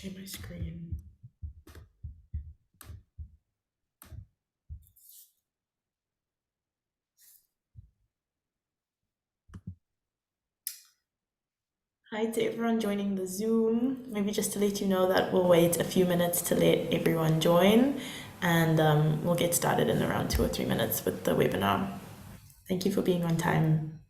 Share my screen. Hi to everyone joining the Zoom. Maybe just to let you know that we'll wait a few minutes to let everyone join, and we'll get started in around 2 or 3 minutes with the webinar. Thank you for being on time.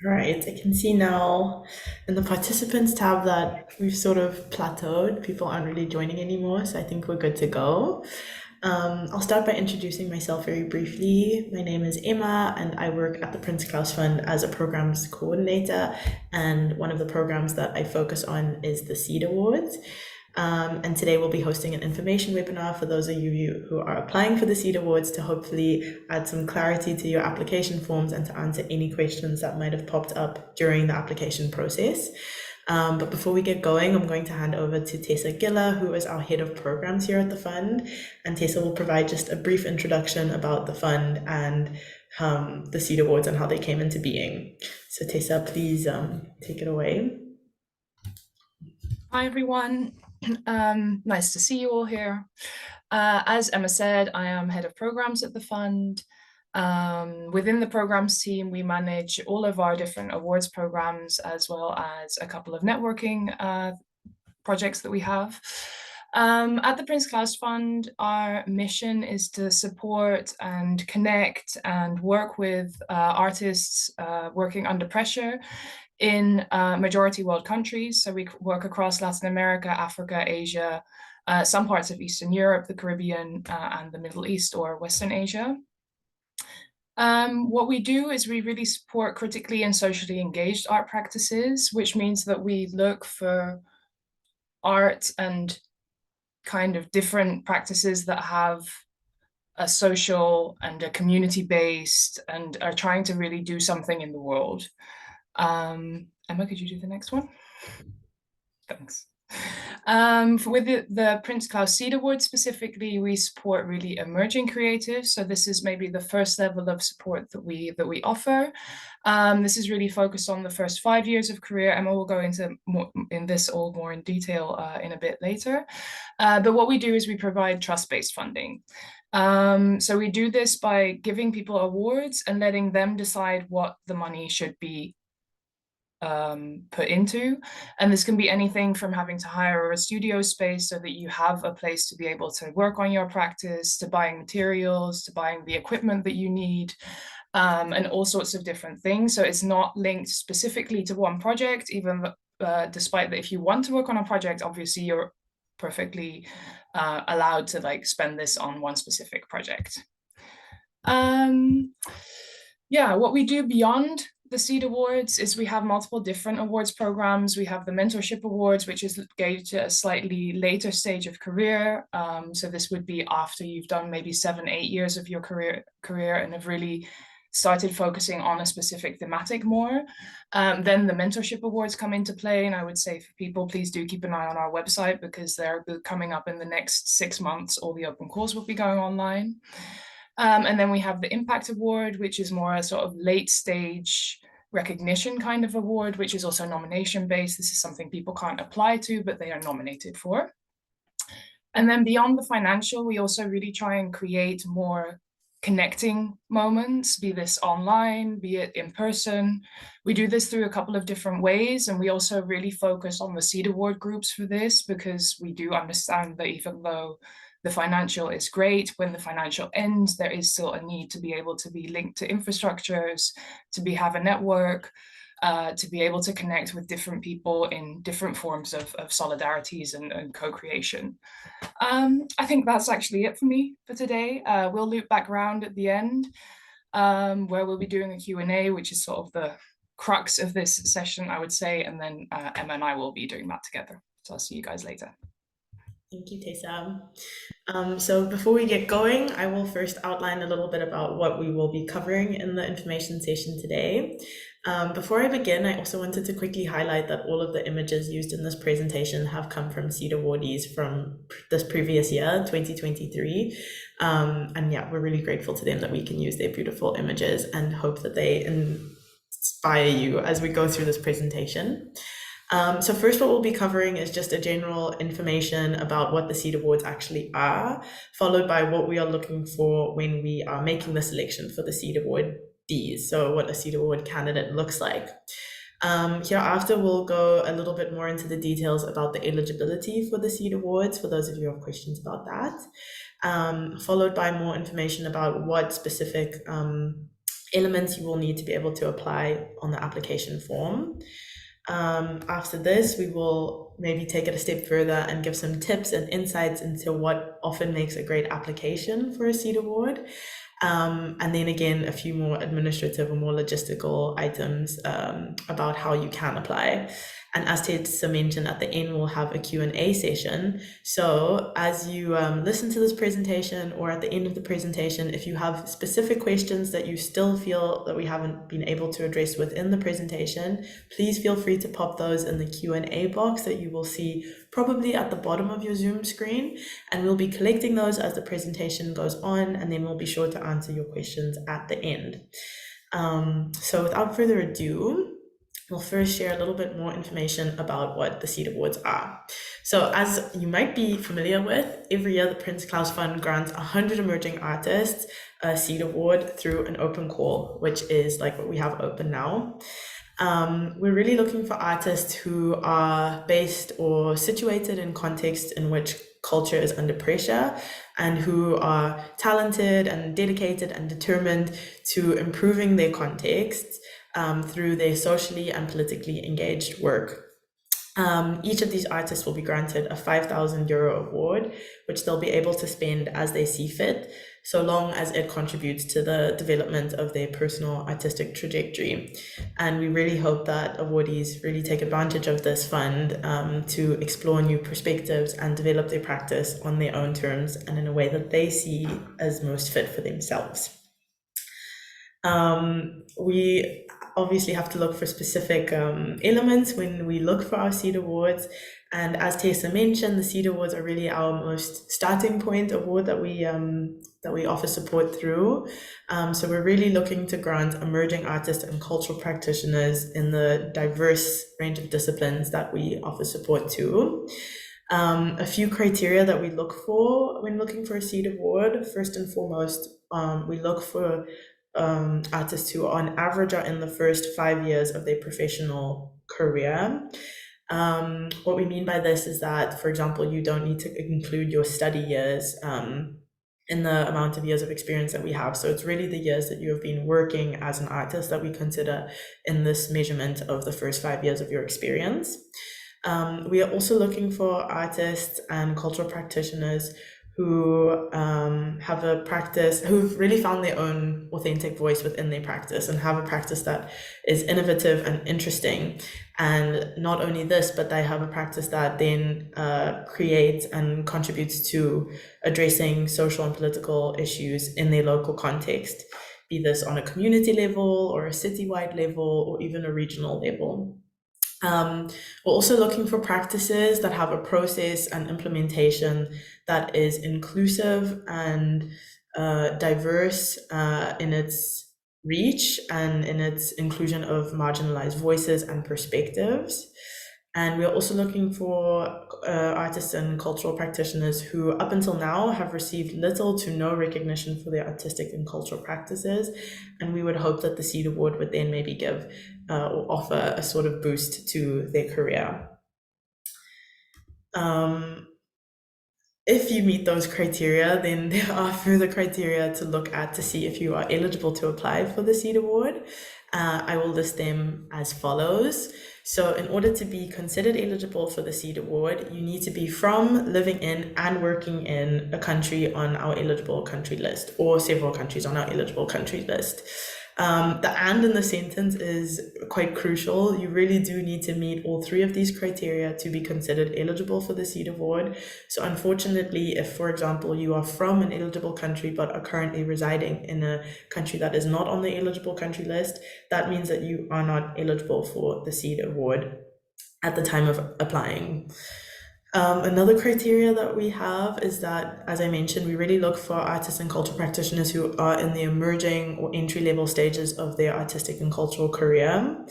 All right, I can see now in the participants tab that we've sort of plateaued. People aren't really joining anymore, so I think we're good to go. I'll start by introducing myself very briefly. My name is Emma, and I work at the Prince Claus Fund as a programs coordinator. And one of the programs that I focus on is the Seed Awards. And today we'll be hosting an information webinar for those of you who are applying for the Seed Awards to hopefully add some clarity to your application forms and to answer any questions that might have popped up during the application process. But before we get going, I'm going to hand over to Tessa Giller, who is our head of programs here at the fund. And Tessa will provide just a brief introduction about the fund and the Seed Awards and how they came into being. So Tessa, please take it away. Hi, everyone. Nice to see you all here. As Emma said, I am head of programs at the fund. Within the programs team, we manage all of our different awards programs, as well as a couple of networking projects that we have. At the Prince Claus Fund, our mission is to support and connect and work with artists working under pressure in majority world countries. So we work across Latin America, Africa, Asia, some parts of Eastern Europe, the Caribbean, and the Middle East or Western Asia. What we do is we really support critically and socially engaged art practices, which means that we look for art and kind of different practices that have a social and a community-based and are trying to really do something in the world. Emma, could you do the next one? Thanks. With the Prince Claus Seed Awards specifically, we support really emerging creatives. So this is maybe the first level of support that we offer. This is really focused on the first 5 years of career. Emma will go into more in detail in a bit later. But what we do is we provide trust-based funding. So we do this by giving people awards and letting them decide what the money should be put into. And this can be anything from having to hire a studio space so that you have a place to be able to work on your practice, to buying materials, to buying the equipment that you need, and all sorts of different things. So it's not linked specifically to one project, even despite that if you want to work on a project, obviously you're perfectly allowed to like spend this on one specific project. Yeah, what we do beyond the Seed Awards is we have multiple different awards programs. We have the Mentorship Awards, which is gauged at a slightly later stage of career. So this would be after you've done maybe 7-8 years of your career and have really started focusing on a specific thematic more. Then the mentorship awards come into play, and I would say for people, please do keep an eye on our website because they're coming up in the next 6 months. All the open calls will be going online. And then we have the Impact Award, which is more a sort of late stage recognition kind of award, which is also nomination based. This is something people can't apply to, but they are nominated for. And then beyond the financial, we also really try and create more connecting moments, be this online, be it in person. We do this through a couple of different ways, and we also really focus on the Seed Award groups for this because we do understand that even though the financial is great, when the financial ends, there is still a need to be able to be linked to infrastructures, have a network, to be able to connect with different people in different forms of solidarities and co-creation. I think that's actually it for me for today. We'll loop back around at the end, where we'll be doing a Q&A, which is sort of the crux of this session, I would say, and then Emma and I will be doing that together. So I'll see you guys later. Thank you, Tessa. So before we get going, I will first outline a little bit about what we will be covering in the information session today. Before I begin, I also wanted to quickly highlight that all of the images used in this presentation have come from Seed awardees from this previous year, 2023. And yeah, we're really grateful to them that we can use their beautiful images and hope that they inspire you as we go through this presentation. So first, what we'll be covering is just a general information about what the Seed Awards actually are, followed by what we are looking for when we are making the selection for the Seed Awardees. So what a Seed Award candidate looks like. Hereafter, we'll go a little bit more into the details about the eligibility for the Seed Awards, for those of you who have questions about that, followed by more information about what specific elements you will need to be able to apply on the application form. After this, we will maybe take it a step further and give some tips and insights into what often makes a great application for a Seed Award. And then again, a few more administrative or more logistical items about how you can apply. And as Tessa mentioned, at the end, we'll have a Q&A session. So as you listen to this presentation or at the end of the presentation, if you have specific questions that you still feel that we haven't been able to address within the presentation, please feel free to pop those in the Q&A box that you will see probably at the bottom of your Zoom screen. And we'll be collecting those as the presentation goes on, and then we'll be sure to answer your questions at the end. So without further ado, we'll first share a little bit more information about what the Seed Awards are. So as you might be familiar with, every year the Prince Claus Fund grants 100 emerging artists a Seed Award through an open call, which is like what we have open now. We're really looking for artists who are based or situated in contexts in which culture is under pressure and who are talented and dedicated and determined to improving their contexts through their socially and politically engaged work. Each of these artists will be granted a €5,000 award, which they'll be able to spend as they see fit, so long as it contributes to the development of their personal artistic trajectory. And we really hope that awardees really take advantage of this fund to explore new perspectives and develop their practice on their own terms and in a way that they see as most fit for themselves. We obviously have to look for specific elements when we look for our Seed Awards. And as Tessa mentioned, the Seed Awards are really our most starting point award that we offer support through. So we're really looking to grant emerging artists and cultural practitioners in the diverse range of disciplines that we offer support to. A few criteria that we look for when looking for a Seed Award. First and foremost, we look for artists who on average are in the first 5 years of their professional career. What we mean by this is that, for example, you don't need to include your study years in the amount of years of experience that we have. So it's really the years that you have been working as an artist that we consider in this measurement of the first 5 years of your experience. We are also looking for artists and cultural practitioners who have a practice, who've really found their own authentic voice within their practice and have a practice that is innovative and interesting. And not only this, but they have a practice that then creates and contributes to addressing social and political issues in their local context. be this on a community level or a citywide level or even a regional level. We're also looking for practices that have a process and implementation that is inclusive and diverse in its reach and in its inclusion of marginalized voices and perspectives. And we're also looking for artists and cultural practitioners who, up until now, have received little to no recognition for their artistic and cultural practices. And we would hope that the Seed Award would then maybe give or offer a sort of boost to their career. Um, if you meet those criteria, then there are further criteria to look at to see if you are eligible to apply for the Seed Award. I will list them as follows. So, in order to be considered eligible for the Seed Award, you need to be from, living in, and working in a country on our eligible country list, or several countries on our eligible country list. The and in the sentence is quite crucial. You really do need to meet all three of these criteria to be considered eligible for the Seed Award. So, unfortunately, if, for example, you are from an eligible country but are currently residing in a country that is not on the eligible country list, that means that you are not eligible for the Seed Award at the time of applying. Another criteria that we have is that, as I mentioned, we really look for artists and cultural practitioners who are in the emerging or entry level stages of their artistic and cultural career.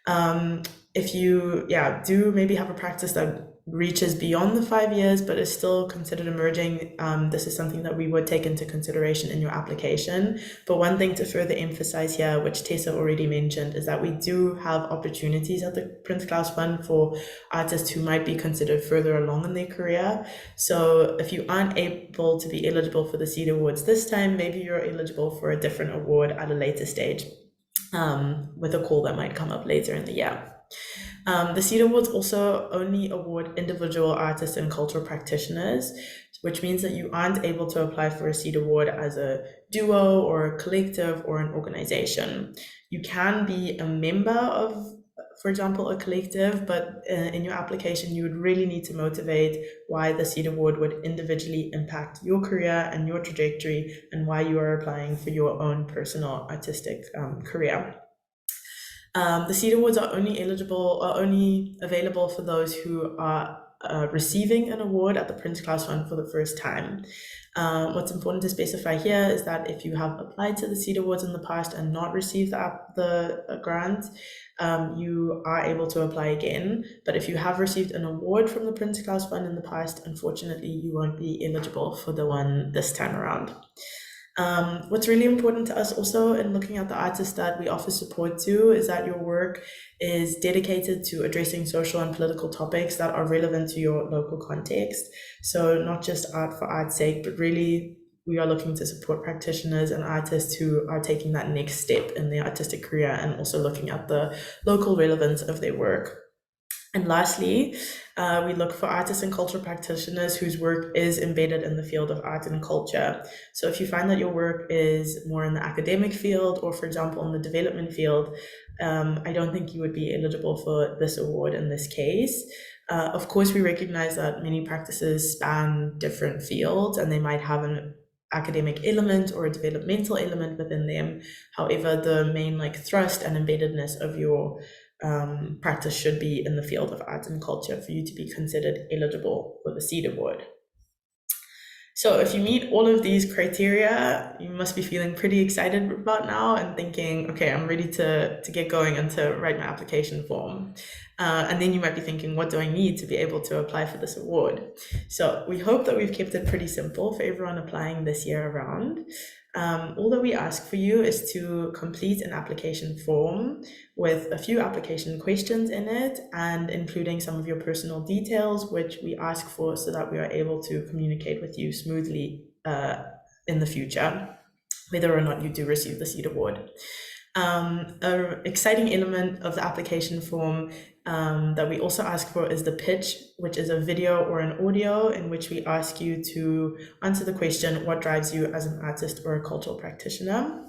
Um, if you, do maybe have a practice that reaches beyond the 5 years but is still considered emerging, this is something that we would take into consideration in your application. But one thing to further emphasize here, which Tessa already mentioned, is that we do have opportunities at the Prince Claus Fund for artists who might be considered further along in their career. So if you aren't able to be eligible for the Seed Awards this time, maybe you're eligible for a different award at a later stage, with a call that might come up later in the year. The Seed Awards also only award individual artists and cultural practitioners, which means that you aren't able to apply for a Seed Award as a duo or a collective or an organization. You can be a member of, for example, a collective, but in your application, you would really need to motivate why the Seed Award would individually impact your career and your trajectory and why you are applying for your own personal artistic career. The Seed Awards are only available for those who are receiving an award at the Prince Claus Fund for the first time. What's important to specify here is that if you have applied to the Seed Awards in the past and not received the grant, you are able to apply again. But if you have received an award from the Prince Claus Fund in the past, unfortunately, you won't be eligible for the one this time around. What's really important to us also in looking at the artists that we offer support to is that your work is dedicated to addressing social and political topics that are relevant to your local context. So not just art for art's sake, but really we are looking to support practitioners and artists who are taking that next step in their artistic career and also looking at the local relevance of their work. And lastly, we look for artists and cultural practitioners whose work is embedded in the field of art and culture. So if you find that your work is more in the academic field or, for example, in the development field, I don't think you would be eligible for this award in this case. Of course, we recognize that many practices span different fields and they might have an academic element or a developmental element within them. However, the main thrust and embeddedness of your practice should be in the field of art and culture for you to be considered eligible for the Seed Award. So if you meet all of these criteria, you must be feeling pretty excited about now and thinking, okay, I'm ready to get going and to write my application form. And then you might be thinking, what do I need to be able to apply for this award? So we hope that we've kept it pretty simple for everyone applying this year around. All that we ask for you is to complete an application form with a few application questions in it and including some of your personal details, which we ask for so that we are able to communicate with you smoothly in the future, whether or not you do receive the Seed Award. An exciting element of the application form that we also ask for is the pitch, which is a video or an audio in which we ask you to answer the question, what drives you as an artist or a cultural practitioner?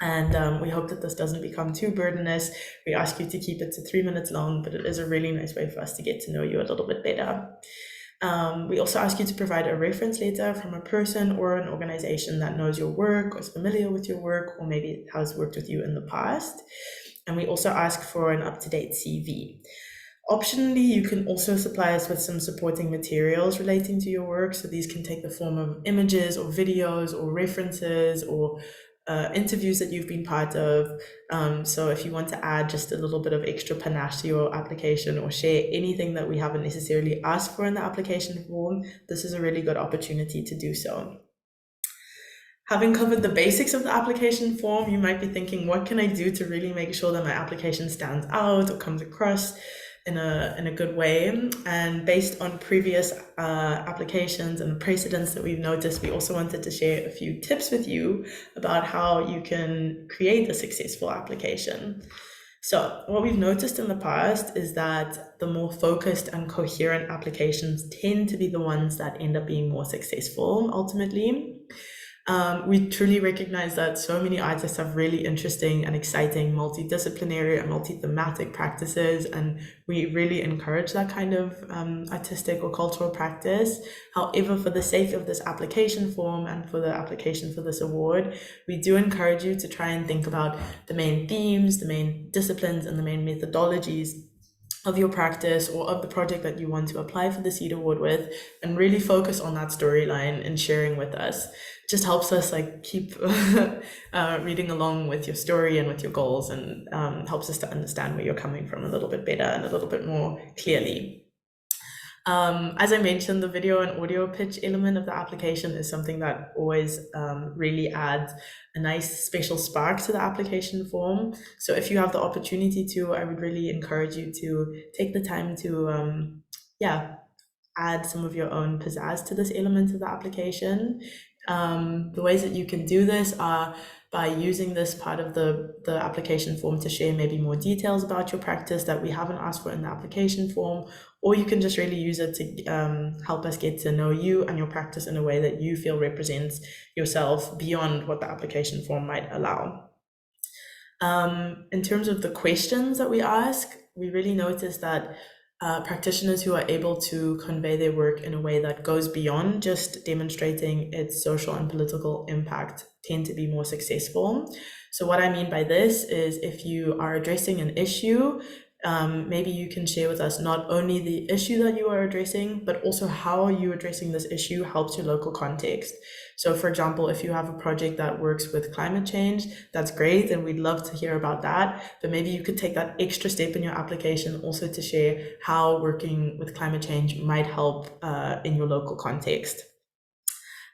And we hope that this doesn't become too burdenous. We ask you to keep it to 3 minutes long, but it is a really nice way for us to get to know you a little bit better. We also ask you to provide a reference letter from a person or an organization that knows your work or is familiar with your work or maybe has worked with you in the past. And we also ask for an up-to-date CV. Optionally, you can also supply us with some supporting materials relating to your work. So these can take the form of images or videos or references or interviews that you've been part of. So if you want to add just a little bit of extra panache to your application or share anything that we haven't necessarily asked for in the application form, this is a really good opportunity to do so. Having covered the basics of the application form, you might be thinking, what can I do to really make sure that my application stands out or comes across in a good way? And based on previous applications and precedents that we've noticed, we also wanted to share a few tips with you about how you can create a successful application. So what we've noticed in the past is that the more focused and coherent applications tend to be the ones that end up being more successful ultimately. We truly recognize that so many artists have really interesting and exciting multidisciplinary and multi-thematic practices, and we really encourage that kind of artistic or cultural practice. However, for the sake of this application form and for the application for this award, we do encourage you to try and think about the main themes, the main disciplines, and the main methodologies of your practice or of the project that you want to apply for the Seed Award with, and really focus on that storyline and sharing with us. It just helps us like keep reading along with your story and with your goals, and helps us to understand where you're coming from a little bit better and a little bit more clearly. As I mentioned, the video and audio pitch element of the application is something that always really adds a nice special spark to the application form. So if you have the opportunity to, I would really encourage you to take the time to, add some of your own pizzazz to this element of the application. The ways that you can do this are by using this part of the application form to share maybe more details about your practice that we haven't asked for in the application form, or you can just really use it to help us get to know you and your practice in a way that you feel represents yourself beyond what the application form might allow. In terms of the questions that we ask, we really notice that practitioners who are able to convey their work in a way that goes beyond just demonstrating its social and political impact tend to be more successful. So what I mean by this is if you are addressing an issue, maybe you can share with us not only the issue that you are addressing, but also how you addressing this issue helps your local context. So for example, if you have a project that works with climate change, that's great, and we'd love to hear about that. But maybe you could take that extra step in your application also to share how working with climate change might help in your local context.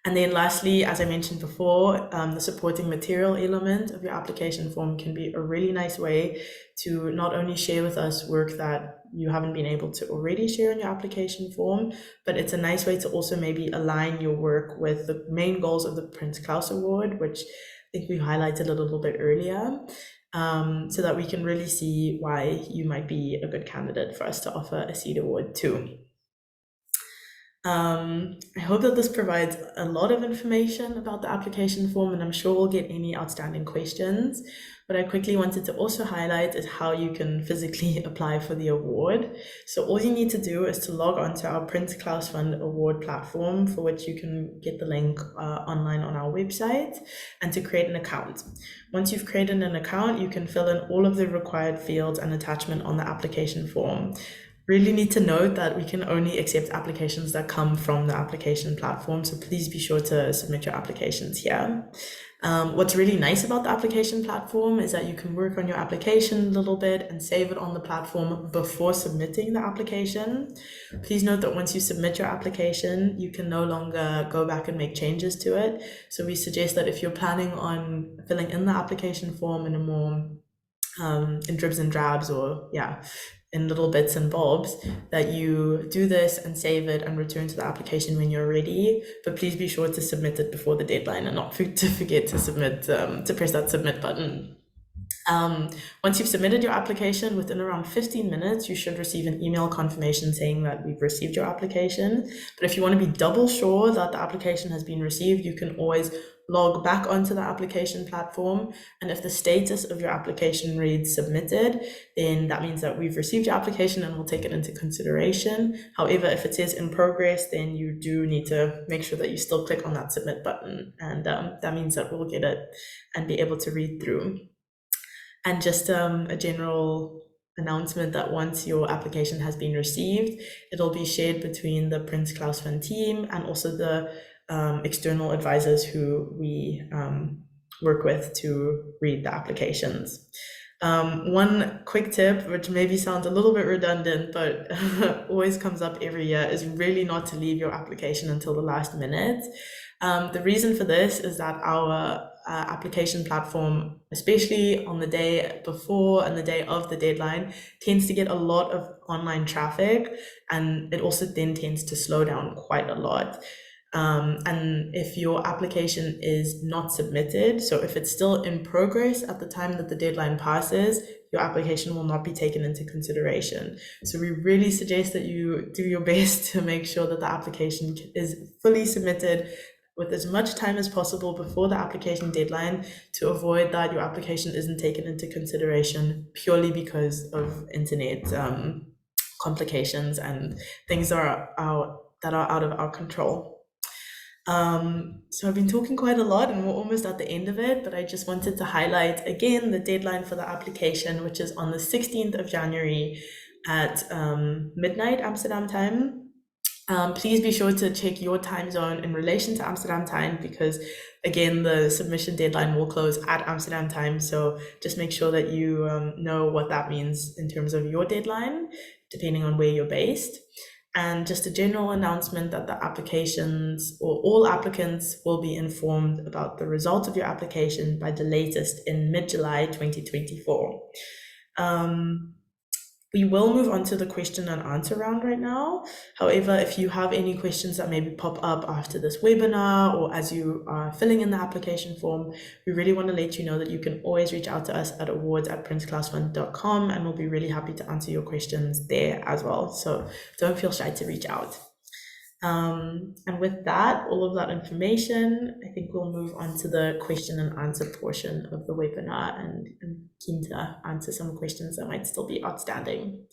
And then lastly, as I mentioned before, the supporting material element of your application form can be a really nice way to not only share with us work that you haven't been able to already share in your application form, but it's a nice way to also maybe align your work with the main goals of the Prince Claus Award, which I think we highlighted a little bit earlier, so that we can really see why you might be a good candidate for us to offer a Seed Award to. I hope that this provides a lot of information about the application form, and I'm sure we'll get any outstanding questions. But I quickly wanted to also highlight is how you can physically apply for the award. So all you need to do is to log on to our Prince Claus Fund Award platform, for which you can get the link online on our website, and to create an account. Once you've created an account, you can fill in all of the required fields and attachment on the application form. Really need to note that we can only accept applications that come from the application platform, so please be sure to submit your applications here. What's really nice about the application platform is that you can work on your application a little bit and save it on the platform before submitting the application. Please note that once you submit your application, you can no longer go back and make changes to it. So we suggest that if you're planning on filling in the application form in a more in dribs and drabs, or in little bits and bobs, that you do this and save it and return to the application when you're ready. But please be sure to submit it before the deadline and not to forget to submit, to press that submit button. Once you've submitted your application, within around 15 minutes, you should receive an email confirmation saying that we've received your application. But if you want to be double sure that the application has been received, you can always log back onto the application platform. And if the status of your application reads submitted, then that means that we've received your application and we'll take it into consideration. However, if it says in progress, then you do need to make sure that you still click on that submit button. And that means that we'll get it and be able to read through. And just a general announcement that once your application has been received, it'll be shared between the Prince Claus Fund team and also the external advisors who we work with to read the applications. One quick tip, which maybe sounds a little bit redundant, but always comes up every year, is really not to leave your application until the last minute. The reason for this is that our application platform, especially on the day before and the day of the deadline, tends to get a lot of online traffic, and it also then tends to slow down quite a lot. And if your application is not submitted, so if it's still in progress at the time that the deadline passes, your application will not be taken into consideration. So we really suggest that you do your best to make sure that the application is fully submitted with as much time as possible before the application deadline, to avoid that your application isn't taken into consideration purely because of internet complications and things that are out of our control. So I've been talking quite a lot and we're almost at the end of it, but I just wanted to highlight again the deadline for the application, which is on the 16th of January at midnight Amsterdam time. Please be sure to check your time zone in relation to Amsterdam time, because again, the submission deadline will close at Amsterdam time. So just make sure that you know what that means in terms of your deadline, depending on where you're based. And just a general announcement that the applications, or all applicants, will be informed about the results of your application by the latest in mid-July 2024. We will move on to the question and answer round right now. However, if you have any questions that maybe pop up after this webinar or as you are filling in the application form, we really want to let you know that you can always reach out to us at awards@princeclausfund.com, and we'll be really happy to answer your questions there as well. So don't feel shy to reach out. And with that, all of that information, I think we'll move on to the question and answer portion of the webinar, and I'm keen to answer some questions that might still be outstanding.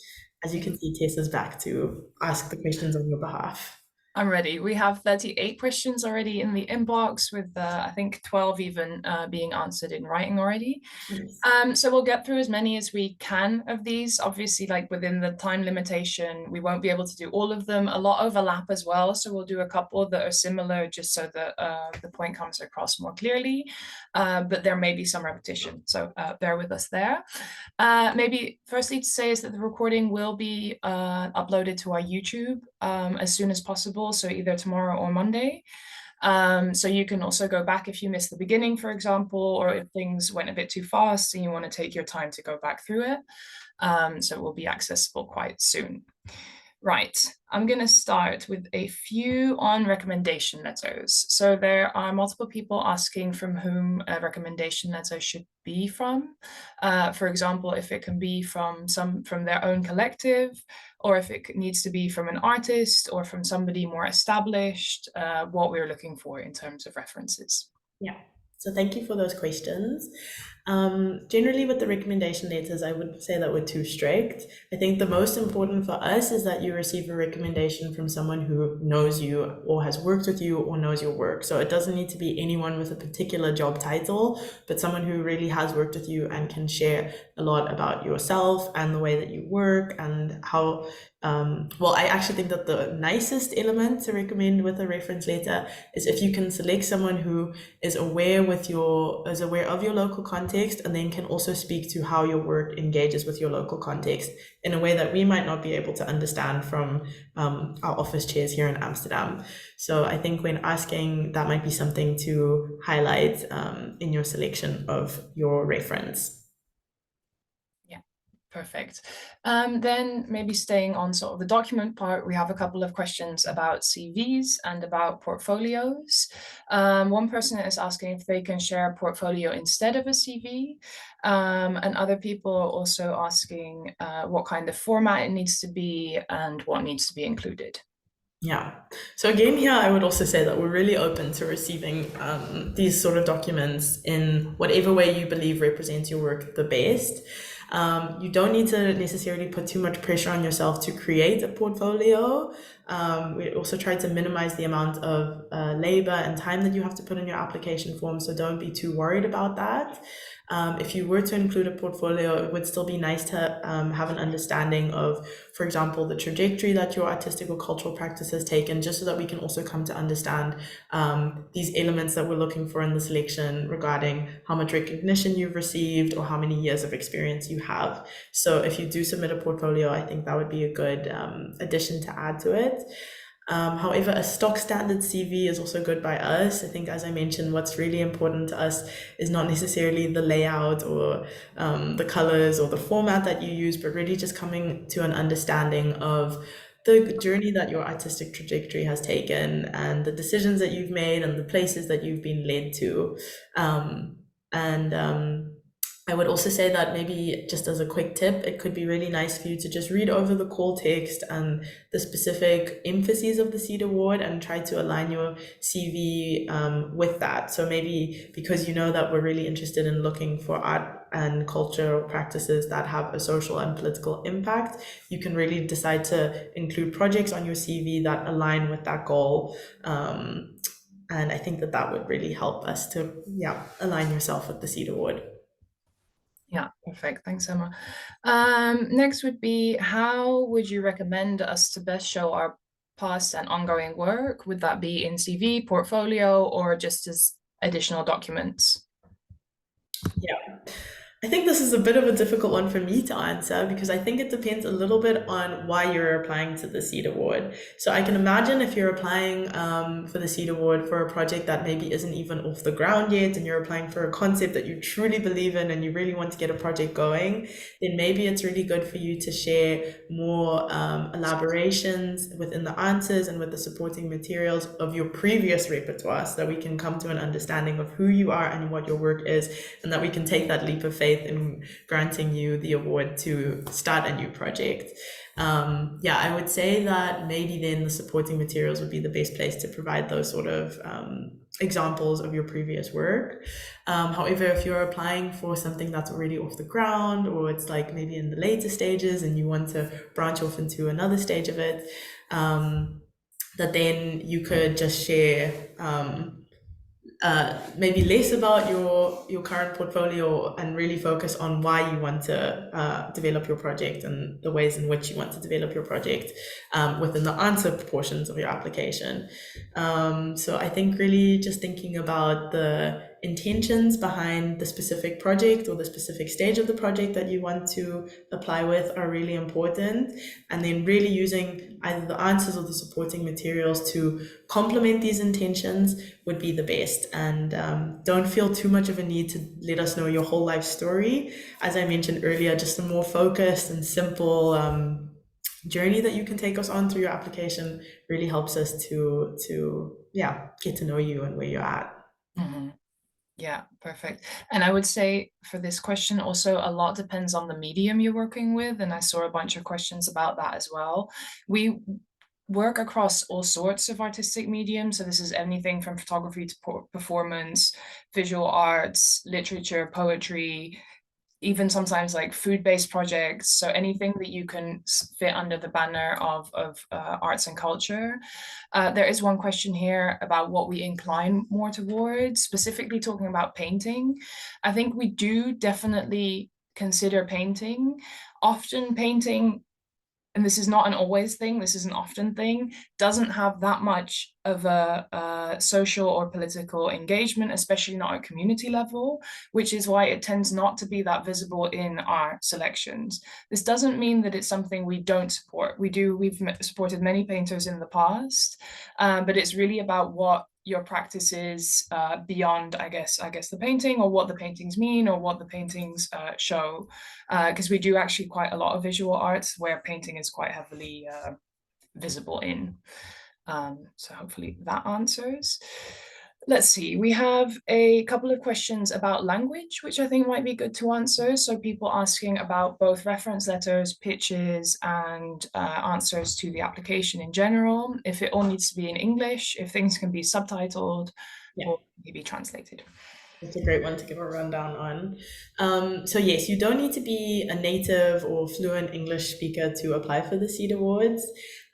As you can see, Tessa's back to ask the questions on your behalf. I'm ready. We have 38 questions already in the inbox, with I think 12 even being answered in writing already. Nice. So we'll get through as many as we can of these. Obviously, like within the time limitation, we won't be able to do all of them. A lot overlap as well, so we'll do a couple that are similar, just so that the point comes across more clearly. But there may be some repetition, so bear with us there. Maybe firstly to say is that the recording will be uploaded to our YouTube as soon as possible, so either tomorrow or Monday. So you can also go back if you missed the beginning, for example, or if things went a bit too fast and you want to take your time to go back through it. So it will be accessible quite soon. Right, I'm going to start with a few on recommendation letters. So there are multiple people asking from whom a recommendation letter should be from. For example, if it can be from their own collective, or if it needs to be from an artist or from somebody more established, what we're looking for in terms of references. Yeah. So thank you for those questions. Generally, with the recommendation letters, I would say that we're too strict. I think the most important for us is that you receive a recommendation from someone who knows you or has worked with you or knows your work. So it doesn't need to be anyone with a particular job title, but someone who really has worked with you and can share a lot about yourself and the way that you work and how. Well, I actually think that the nicest element to recommend with a reference letter is if you can select someone who is aware of your local context, and then can also speak to how your work engages with your local context in a way that we might not be able to understand from our office chairs here in Amsterdam. So I think when asking, that might be something to highlight in your selection of your reference. Perfect. Then maybe staying on sort of the document part, we have a couple of questions about CVs and about portfolios. One person is asking if they can share a portfolio instead of a CV. And other people are also asking what kind of format it needs to be and what needs to be included. Yeah. So again, here I would also say that we're really open to receiving these sort of documents in whatever way you believe represents your work the best. You don't need to necessarily put too much pressure on yourself to create a portfolio. We also try to minimize the amount of labor and time that you have to put in your application form, so don't be too worried about that. If you were to include a portfolio, it would still be nice to have an understanding of, for example, the trajectory that your artistic or cultural practice has taken, just so that we can also come to understand these elements that we're looking for in the selection regarding how much recognition you've received or how many years of experience you have. So if you do submit a portfolio, I think that would be a good addition to add to it. However, a stock standard CV is also good by us. I think, as I mentioned, what's really important to us is not necessarily the layout or the colors or the format that you use, but really just coming to an understanding of the journey that your artistic trajectory has taken and the decisions that you've made and the places that you've been led to. And I would also say that maybe just as a quick tip, it could be really nice for you to just read over the call text and the specific emphases of the Seed Award and try to align your CV with that. So maybe because you know that we're really interested in looking for art and cultural practices that have a social and political impact, you can really decide to include projects on your CV that align with that goal. And I think that that would really help us to, yeah, align yourself with the Seed Award. Yeah, perfect. Thanks, Emma. Next would be, how would you recommend us to best show our past and ongoing work? Would that be in CV, portfolio, or just as additional documents? Yeah. I think this is a bit of a difficult one for me to answer because I think it depends a little bit on why you're applying to the Seed Award. So I can imagine if you're applying for the Seed Award for a project that maybe isn't even off the ground yet and you're applying for a concept that you truly believe in and you really want to get a project going, then maybe it's really good for you to share more elaborations within the answers and with the supporting materials of your previous repertoire so that we can come to an understanding of who you are and what your work is, and that we can take that leap of faith in granting you the award to start a new project. Yeah, I would say that maybe then the supporting materials would be the best place to provide those sort of examples of your previous work. However, if you're applying for something that's already off the ground or it's like maybe in the later stages and you want to branch off into another stage of it, that then you could just share maybe less about your current portfolio and really focus on why you want to develop your project and the ways in which you want to develop your project within the answer portions of your application. So I think really just thinking about the intentions behind the specific project or the specific stage of the project that you want to apply with are really important, and then really using either the answers or the supporting materials to complement these intentions would be the best. And don't feel too much of a need to let us know your whole life story. As I mentioned earlier, just a more focused and simple journey that you can take us on through your application really helps us to yeah, get to know you and where you're at. Mhm. Yeah, perfect. And I would say for this question also a lot depends on the medium you're working with. And I saw a bunch of questions about that as well. We work across all sorts of artistic mediums. So this is anything from photography to performance, visual arts, literature, poetry, even sometimes like food-based projects. So anything that you can fit under the banner of arts and culture. There is one question here about what we incline more towards, specifically talking about painting. I think we do definitely consider painting. Often painting, and this is not an always thing, this is an often thing, doesn't have that much of a social or political engagement, especially not at community level, which is why it tends not to be that visible in our selections. This doesn't mean that it's something we don't support. We've supported many painters in the past, but it's really about what your practice is beyond, I guess, the painting, or what the paintings mean, or what the paintings show, because we do actually quite a lot of visual arts where painting is quite heavily visible in. So hopefully that answers. Let's see, we have a couple of questions about language, which I think might be good to answer. So people asking about both reference letters, pitches, and answers to the application in general, if it all needs to be in English, if things can be subtitled Yeah. or maybe translated. That's a great one to give a rundown on. So yes, you don't need to be a native or fluent English speaker to apply for the Seed Awards.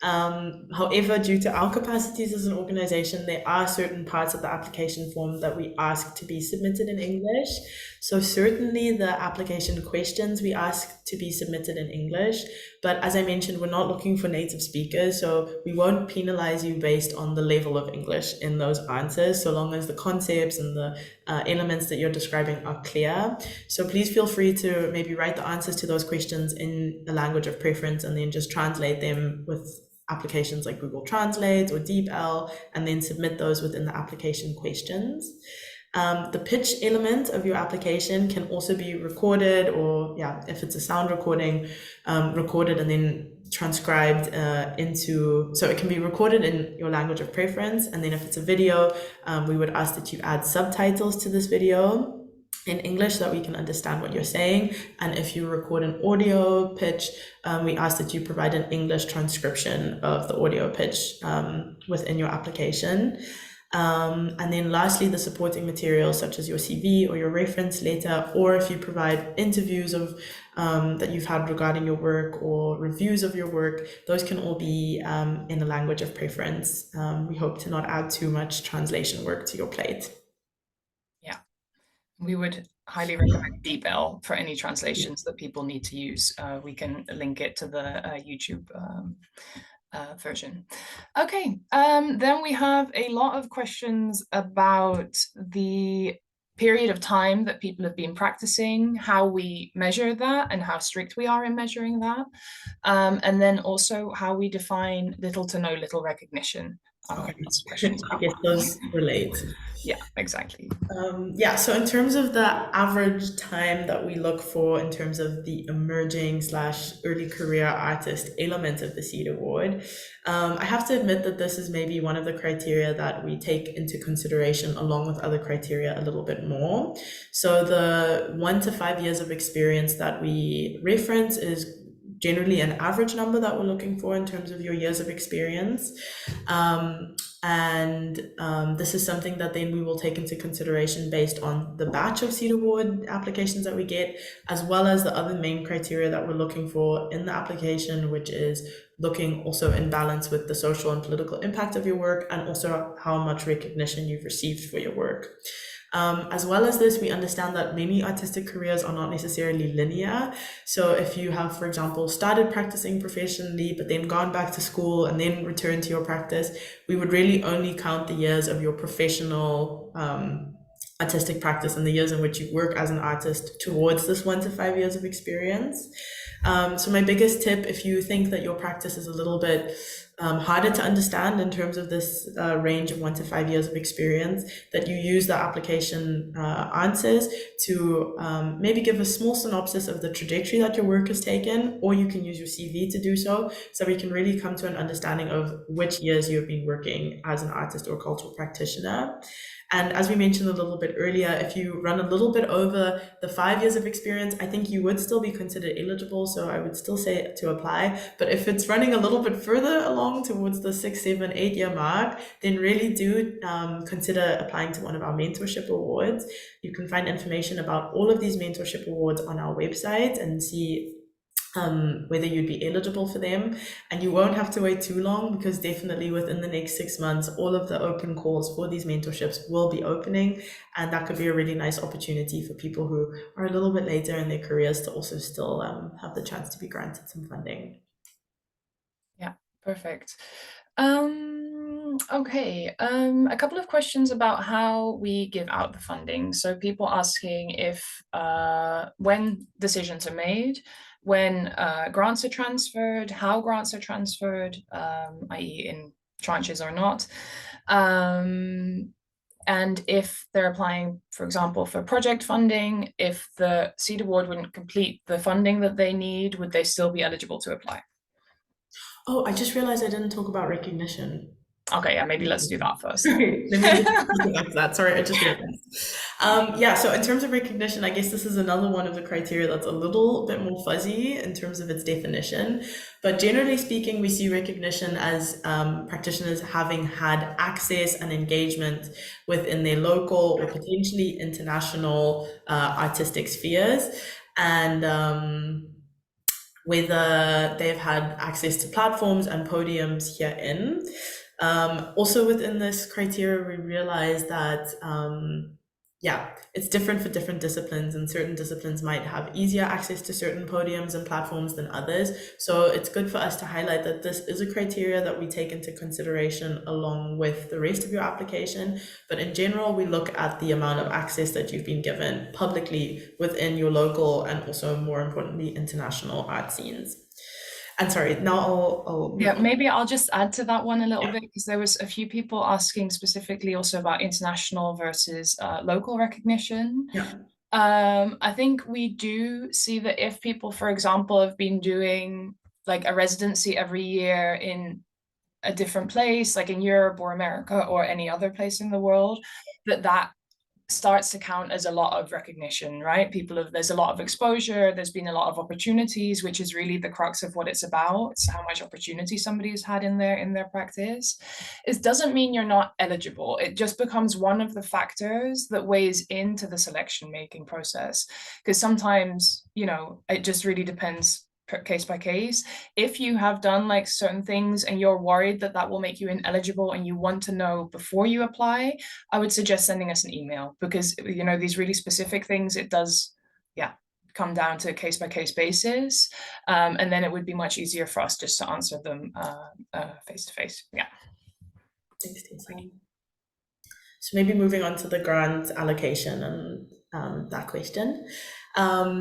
However, due to our capacities as an organization, there are certain parts of the application form that we ask to be submitted in English. So certainly the application questions we ask to be submitted in English. But as I mentioned, we're not looking for native speakers, so we won't penalize you based on the level of English in those answers, so long as the concepts and the elements that you're describing are clear. So please feel free to maybe write the answers to those questions in a language of preference and then just translate them with applications like Google Translate or DeepL, and then submit those within the application questions. The pitch element of your application can also be recorded, or yeah, if it's a sound recording, recorded and then transcribed so it can be recorded in your language of preference. And then if it's a video, we would ask that you add subtitles to this video in English so that we can understand what you're saying. And if you record an audio pitch, we ask that you provide an English transcription of the audio pitch within your application. And then lastly, the supporting materials such as your CV or your reference letter, or if you provide interviews of that you've had regarding your work or reviews of your work, those can all be in a language of preference. We hope to not add too much translation work to your plate. Yeah, we would highly recommend DeepL for any translations that people need to use. We can link it to the YouTube version. Okay, then we have a lot of questions about the period of time that people have been practicing, how we measure that and how strict we are in measuring that. And then also how we define little to no little recognition. Okay, Questions I about guess that. those relate. Yeah, exactly. Yeah, so in terms of the average time that we look for in terms of the emerging slash early career artist element of the Seed Award, I have to admit that this is maybe one of the criteria that we take into consideration along with other criteria a little bit more. So the 1 to 5 years of experience that we reference is generally an average number that we're looking for in terms of your years of experience. And this is something that then we will take into consideration based on the batch of Seed Award applications that we get, as well as the other main criteria that we're looking for in the application, which is looking also in balance with the social and political impact of your work and also how much recognition you've received for your work. As well as this, we understand that many artistic careers are not necessarily linear. So if you have, for example, started practicing professionally, but then gone back to school and then returned to your practice, we would really only count the years of your professional artistic practice and the years in which you work as an artist towards this 1 to 5 years of experience. So my biggest tip, if you think that your practice is a little bit harder to understand in terms of this range of 1 to 5 years of experience, that you use the application answers to maybe give a small synopsis of the trajectory that your work has taken, or you can use your CV to do so we can really come to an understanding of which years you've been working as an artist or cultural practitioner. And as we mentioned a little bit earlier, if you run a little bit over the 5 years of experience, I think you would still be considered eligible. So I would still say to apply. But if it's running a little bit further along towards the 6, 7, 8 year mark, then really do consider applying to one of our mentorship awards. You can find information about all of these mentorship awards on our website and see whether you'd be eligible for them. And you won't have to wait too long, because definitely within the next 6 months, all of the open calls for these mentorships will be opening. And that could be a really nice opportunity for people who are a little bit later in their careers to also still have the chance to be granted some funding. Yeah, perfect. Okay, a couple of questions about how we give out the funding. So people asking if when decisions are made, when grants are transferred, how grants are transferred, i.e. in tranches or not, and if they're applying, for example, for project funding, if the Seed Award wouldn't complete the funding that they need, would they still be eligible to apply? Oh, I just realized I didn't talk about recognition. Okay, yeah, maybe let's do that first. Okay, let me just get back to that. Sorry, I just realized. Yeah, so in terms of recognition, I guess this is another one of the criteria that's a little bit more fuzzy in terms of its definition. But generally speaking, we see recognition as practitioners having had access and engagement within their local or potentially international artistic spheres. And whether they've had access to platforms and podiums herein. Also, within this criteria, we realize that, yeah, it's different for different disciplines, and certain disciplines might have easier access to certain podiums and platforms than others. So, it's good for us to highlight that this is a criteria that we take into consideration along with the rest of your application. But in general, we look at the amount of access that you've been given publicly within your local and also, more importantly, international art scenes. And sorry, now I'll move Yeah, on. maybe I'll just add to that one a little Yeah, bit because there was a few people asking specifically also about international versus local recognition. yeah, I think we do see that if people, for example, have been doing like a residency every year in a different place, like in Europe or America or any other place in the world, that starts to count as a lot of recognition, right? There's a lot of exposure, there's been a lot of opportunities, which is really the crux of what it's about. It's how much opportunity somebody has had in their practice. It doesn't mean you're not eligible. It just becomes one of the factors that weighs into the selection making process. Because sometimes, it just really depends case by case. If you have done like certain things and you're worried that that will make you ineligible and you want to know before you apply, I would suggest sending us an email because these really specific things, it does, yeah, come down to a case by case basis, and then it would be much easier for us just to answer them face to face. Yeah. thanks, Stacey. So maybe moving on to the grant allocation and that question.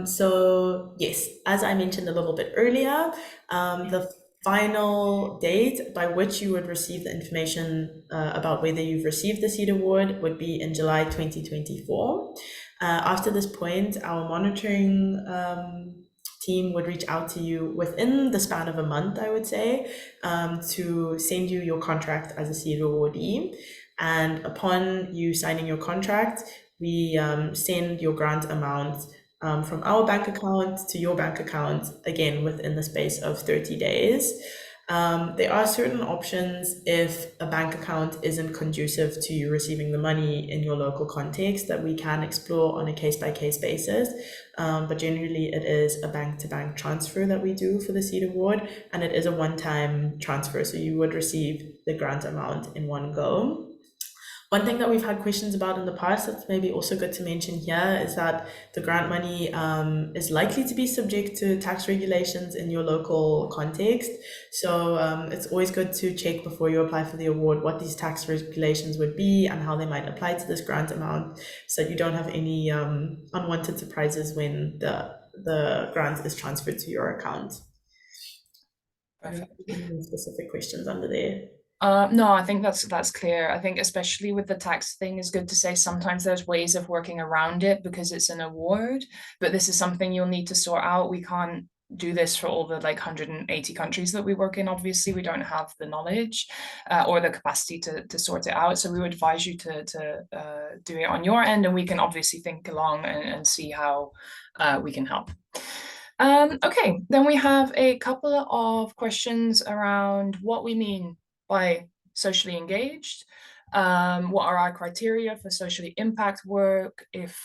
So yes, as I mentioned a little bit earlier, the final date by which you would receive the information about whether you've received the Seed Award would be in July 2024. After this point, our monitoring team would reach out to you within the span of a month, I would say, to send you your contract as a Seed awardee. And upon you signing your contract, we send your grant amount from our bank account to your bank account, again, within the space of 30 days. There are certain options if a bank account isn't conducive to you receiving the money in your local context that we can explore on a case by case basis. But generally, it is a bank to bank transfer that we do for the Seed Award, and it is a one time transfer. So you would receive the grant amount in one go. One thing that we've had questions about in the past that's maybe also good to mention here is that the grant money is likely to be subject to tax regulations in your local context. So it's always good to check before you apply for the award what these tax regulations would be and how they might apply to this grant amount so that you don't have any unwanted surprises when the grant is transferred to your account. Perfect. Any specific questions under there? No, I think that's clear. I think especially with the tax thing, is good to say sometimes there's ways of working around it because it's an award, but this is something you'll need to sort out. We can't do this for all the like 180 countries that we work in. Obviously, we don't have the knowledge or the capacity to sort it out. So we would advise you to do it on your end, and we can obviously think along and see how we can help. Okay, then we have a couple of questions around what we mean by socially engaged. What are our criteria for socially impact work? If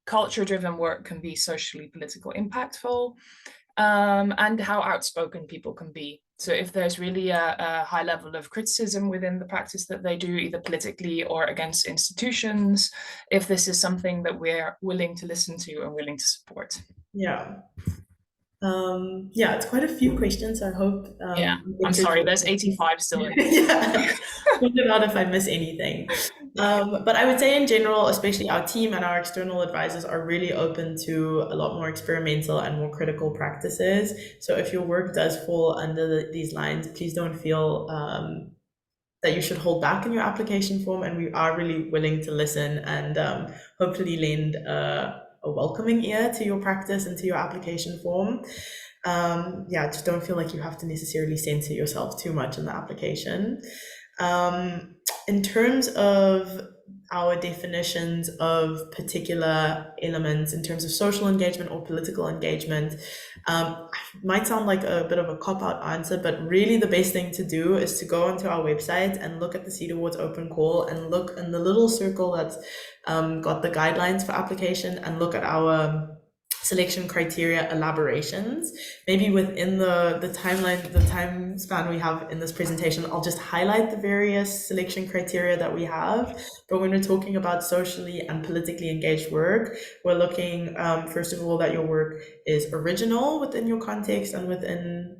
culture-driven work can be socially political impactful, and how outspoken people can be. So if there's really a high level of criticism within the practice that they do, either politically or against institutions, if this is something that we're willing to listen to and willing to support. Yeah. Yeah, it's quite a few questions. I hope Yeah, we I'm get sorry, to there's 85 still in yeah, point it out if I miss anything. But I would say in general, especially our team and our external advisors are really open to a lot more experimental and more critical practices. So if your work does fall under these lines, please don't feel that you should hold back in your application form. And we are really willing to listen and hopefully lend a welcoming ear to your practice and to your application form. Yeah, just don't feel like you have to necessarily censor yourself too much in the application. Um, in terms of our definitions of particular elements in terms of social engagement or political engagement, might sound like a bit of a cop-out answer, but really the best thing to do is to go onto our website and look at the Seed Awards open call and look in the little circle that's got the guidelines for application and look at our selection criteria elaborations. Maybe within the timeline, the time span we have in this presentation, I'll just highlight the various selection criteria that we have. But when we're talking about socially and politically engaged work, we're looking, first of all, that your work is original within your context and within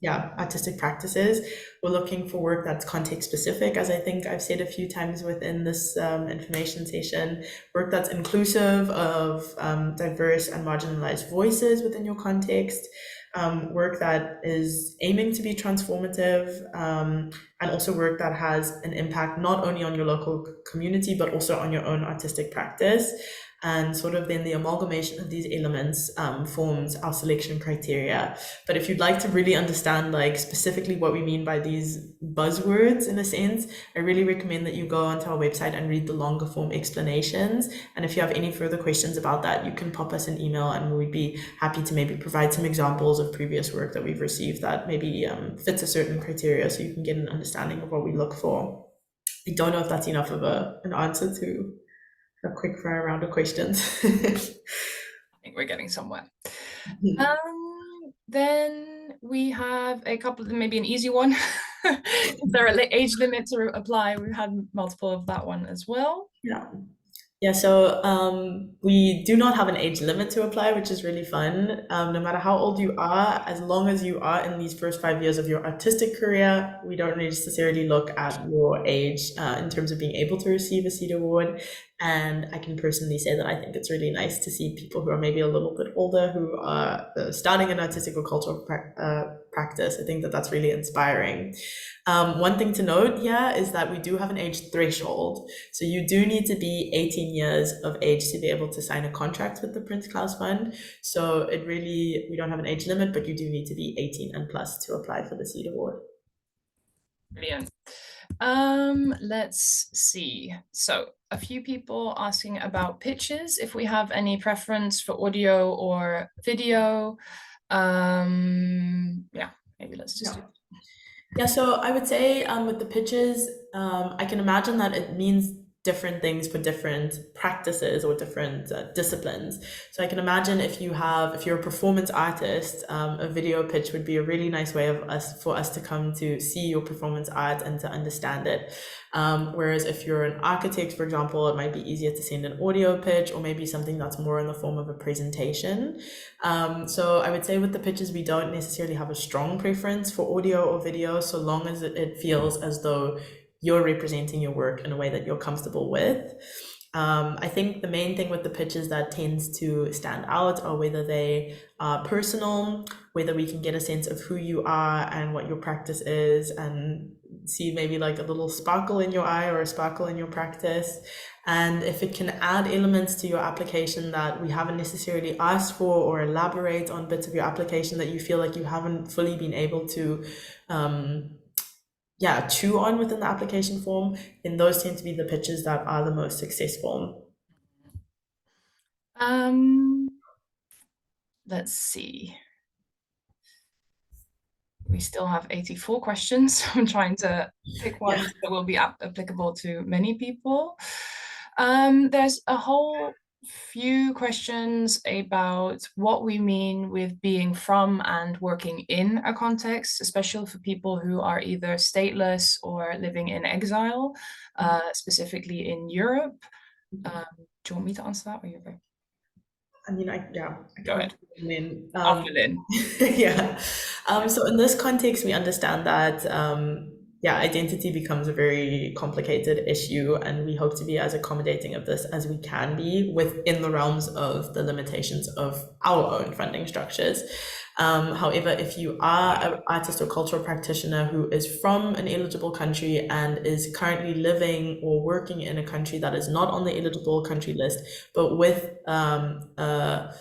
yeah, artistic practices. We're looking for work that's context specific, as I think I've said a few times within this information session. Work that's inclusive of diverse and marginalized voices within your context. Work that is aiming to be transformative, and also work that has an impact not only on your local community but also on your own artistic practice. And sort of then the amalgamation of these elements forms our selection criteria. But if you'd like to really understand like specifically what we mean by these buzzwords in a sense, I really recommend that you go onto our website and read the longer form explanations. And if you have any further questions about that, you can pop us an email and we'd be happy to maybe provide some examples of previous work that we've received that maybe fits a certain criteria so you can get an understanding of what we look for. I don't know if that's enough of an answer to a quick fire round of questions. I think we're getting somewhere. Then we have a couple, maybe an easy one. Is there an age limit to apply? We've had multiple of that one as well. Yeah. Yeah, so we do not have an age limit to apply, which is really fun. No matter how old you are, as long as you are in these first 5 years of your artistic career, we don't necessarily look at your age in terms of being able to receive a Seed Award. And I can personally say that I think it's really nice to see people who are maybe a little bit older who are starting an artistic or cultural practice. I think that that's really inspiring. One thing to note here is that we do have an age threshold. So you do need to be 18 years of age to be able to sign a contract with the Prince Claus Fund. So it really, we don't have an age limit, but you do need to be 18 and plus to apply for the Seed Award. Brilliant. Let's see. So a few people asking about pitches, if we have any preference for audio or video. Yeah, maybe let's just do. Yeah, so I would say with the pitches, I can imagine that it means different things for different practices or different disciplines. So I can imagine if you're a performance artist, a video pitch would be a really nice way for us to come to see your performance art and to understand it. Whereas if you're an architect, for example, it might be easier to send an audio pitch or maybe something that's more in the form of a presentation. So I would say with the pitches, we don't necessarily have a strong preference for audio or video, so long as it feels as though you're representing your work in a way that you're comfortable with. I think the main thing with the pitches that tends to stand out are whether they are personal, whether we can get a sense of who you are and what your practice is, and see maybe like a little sparkle in your eye or a sparkle in your practice. And if it can add elements to your application that we haven't necessarily asked for, or elaborate on bits of your application that you feel like you haven't fully been able to chew on within the application form, then those tend to be the pitches that are the most successful. Let's see. We still have 84 questions. I'm trying to pick ones that will be applicable to many people. There's a whole few questions about what we mean with being from and working in a context, especially for people who are either stateless or living in exile, specifically in Europe. Do you want me to answer that, or you're going? I mean, I Go ahead. I'll fill in. Yeah. So in this context, we understand that identity becomes a very complicated issue, and we hope to be as accommodating of this as we can be within the realms of the limitations of our own funding structures. However, if you are an artist or cultural practitioner who is from an eligible country and is currently living or working in a country that is not on the eligible country list, but with a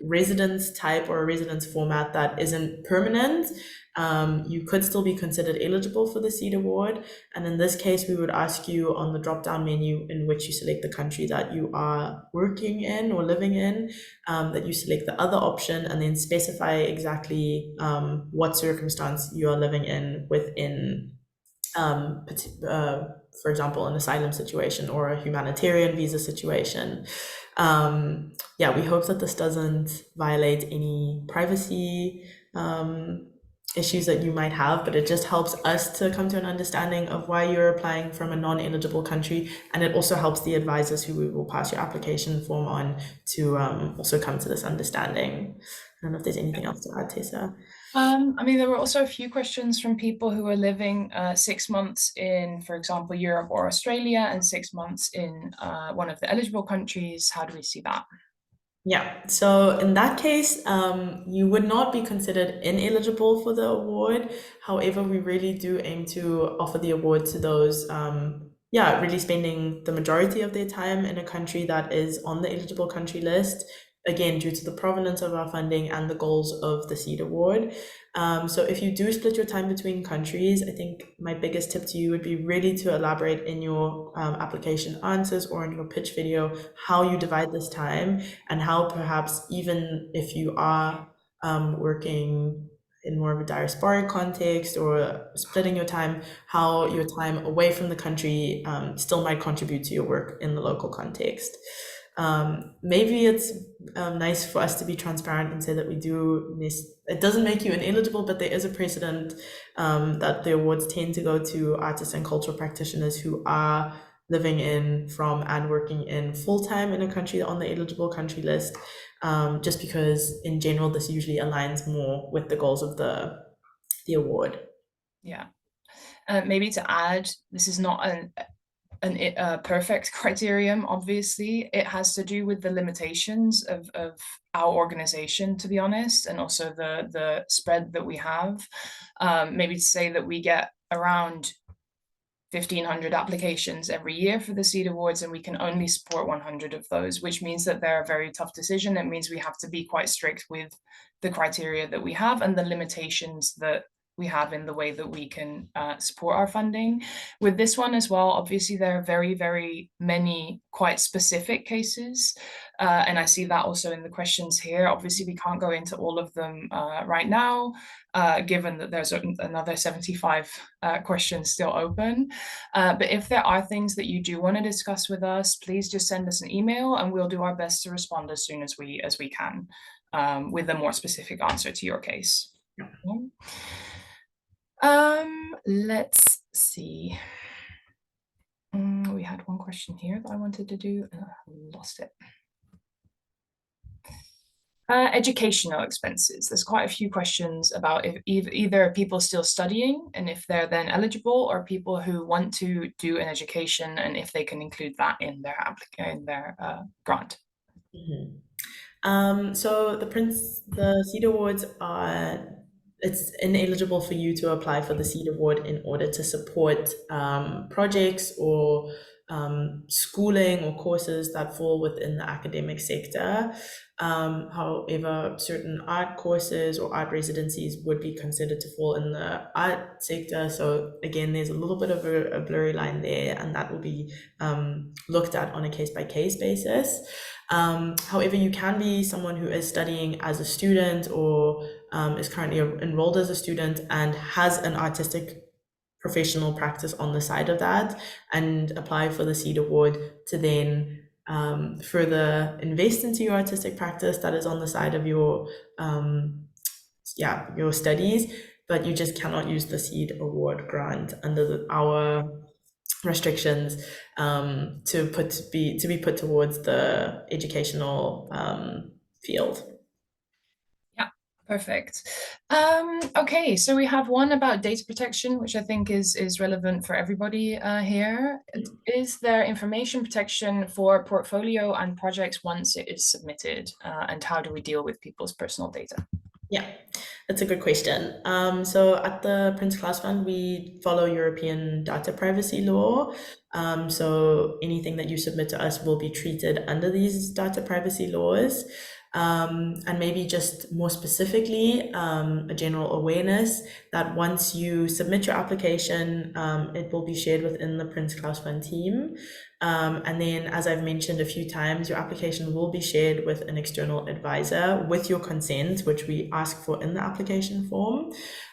residence type or a residence format that isn't permanent, you could still be considered eligible for the Seed Award. And in this case, we would ask you on the drop down menu in which you select the country that you are working in or living in, that you select the other option and then specify exactly what circumstance you are living in within, um, for example, an asylum situation or a humanitarian visa situation. Yeah, we hope that this doesn't violate any privacy issues that you might have, but it just helps us to come to an understanding of why you're applying from a non-eligible country, and it also helps the advisors who we will pass your application form on to also come to this understanding. I don't know if there's anything else to add, Tessa. I mean, there were also a few questions from people who are living 6 months in, for example, Europe or Australia, and 6 months in one of the eligible countries. How do we see that? Yeah, so in that case, you would not be considered ineligible for the award. However, we really do aim to offer the award to those, yeah, really spending the majority of their time in a country that is on the eligible country list. Again, due to the provenance of our funding and the goals of the Seed Award. So if you do split your time between countries, I think my biggest tip to you would be really to elaborate in your application answers or in your pitch video how you divide this time, and how perhaps even if you are working in more of a diasporic context or splitting your time, how your time away from the country still might contribute to your work in the local context. Maybe it's nice for us to be transparent and say that we do miss, it doesn't make you ineligible, but there is a precedent that the awards tend to go to artists and cultural practitioners who are living in, from, and working in full time in a country on the eligible country list, just because in general this usually aligns more with the goals of the award. Yeah. Maybe to add, this is not a perfect criterion, obviously. It has to do with the limitations of our organization, to be honest, and also the spread that we have. Maybe to say that we get around 1,500 applications every year for the Seed Awards, and we can only support 100 of those, which means that they're a very tough decision. It means we have to be quite strict with the criteria that we have and the limitations that we have in the way that we can support our funding. With this one as well, obviously there are very, very many quite specific cases. And I see that also in the questions here. Obviously, we can't go into all of them right now, given that there's another 75 questions still open. But if there are things that you do want to discuss with us, please just send us an email and we'll do our best to respond as soon as we can, with a more specific answer to your case. Let's see. We had one question here that I wanted to do and I lost it. Educational expenses. There's quite a few questions about if either people still studying and if they're then eligible, or people who want to do an education and if they can include that in their grant. So the Seed Awards are, it's ineligible for you to apply for the Seed Award in order to support projects or schooling or courses that fall within the academic sector. However, certain art courses or art residencies would be considered to fall in the art sector. So again, there's a little bit of a blurry line there, and that will be looked at on a case by case basis. However, you can be someone who is studying as a student or is currently enrolled as a student and has an artistic professional practice on the side of that, and apply for the Seed Award to then further invest into your artistic practice that is on the side of your your studies, but you just cannot use the Seed Award grant under our restrictions to be put towards the educational field. Perfect. Okay, so we have one about data protection, which I think is relevant for everybody here. Is there information protection for portfolio and projects once it is submitted? And how do we deal with people's personal data? Yeah, that's a good question. So at the Prince Claus Fund, we follow European data privacy law. So anything that you submit to us will be treated under these data privacy laws. And maybe just more specifically, a general awareness that once you submit your application, it will be shared within the Prince Claus Fund team. And then, as I've mentioned a few times, your application will be shared with an external advisor with your consent, which we ask for in the application form.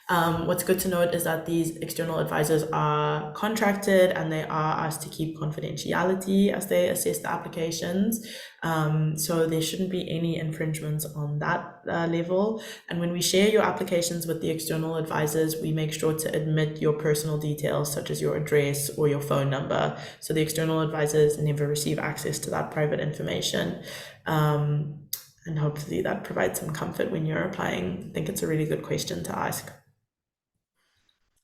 What's good to note is that these external advisors are contracted and they are asked to keep confidentiality as they assess the applications. So there shouldn't be any infringements on that level. And when we share your applications with the external advisors, we make sure to admit your personal details, such as your address or your phone number. So the external advisors never receive access to that private information. And hopefully that provides some comfort when you're applying. I think it's a really good question to ask.